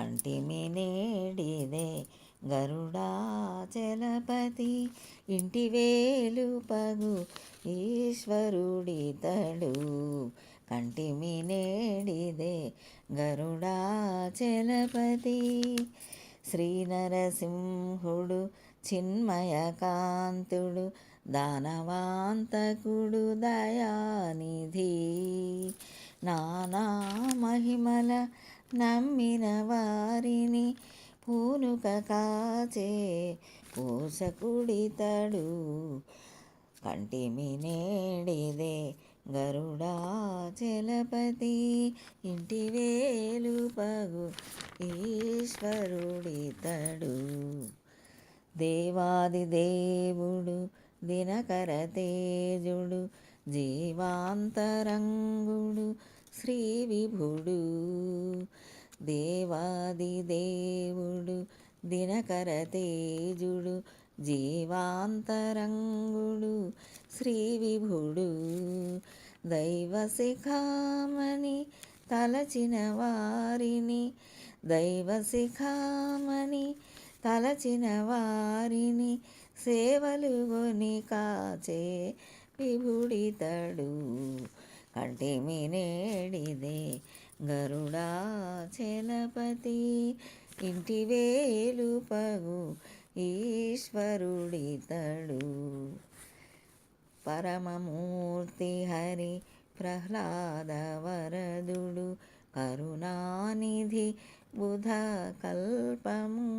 కంటిమి నేడిదే గరుడాచలపతి ఇంటి వేలుపగు ఈశ్వరుడితడు. కంటిమి నేడిదే గరుడాచలపతి శ్రీనరసింహుడు చిన్మయకాంతుడు దానవాంతకుడు దయానిధి నానా మహిమల నమ్మిన వారిని పూనుక కాచే పోషకుడితడు. కంటిమి నేడిదే గరుడాచలపతి ఇంటి వేలుపగు ఈశ్వరుడితడు. దేవాది దేవుడు దినకర తేజుడు జీవాంతరంగుడు శ్రీ విభుడు. దేవాది దేవుడు దినకర తేజుడు జీవాంతరంగుడు శ్రీ విభుడు. దైవ శిఖామణి తలచిన వారిని దైవ శిఖామణి తలచిన వారిని సేవలు గొని కాచే విభుడితడు. కంటిమి నేడిదే గరుడాచలపతి ఇంటి వేలుపగు ఈశ్వరుడితడు. పరమమూర్తి హరి ప్రహ్లాద వరదుడు కరుణానిధి బుధ కల్పము.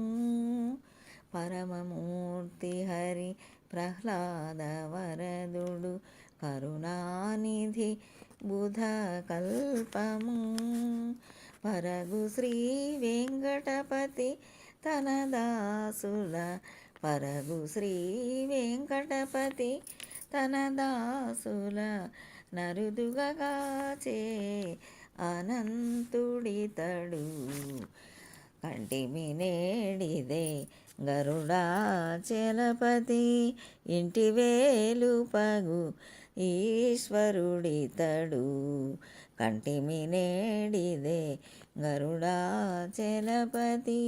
పరమమూర్తి హరి ప్రహ్లాద వరదుడు కరుణానిధి బుధ కల్పము. పరగు శ్రీ వెంకటపతి తన దాసుల పరగు శ్రీ వెంకటపతి తన దాసుల నరుదుగా కాచే అనంతుడితడు. కంటిమి నేడిదే గరుడాచలపతి ఇంటి వేలుపగు ఈశ్వరుడితడు. కంటిమి నేడిదే గరుడాచలపతి.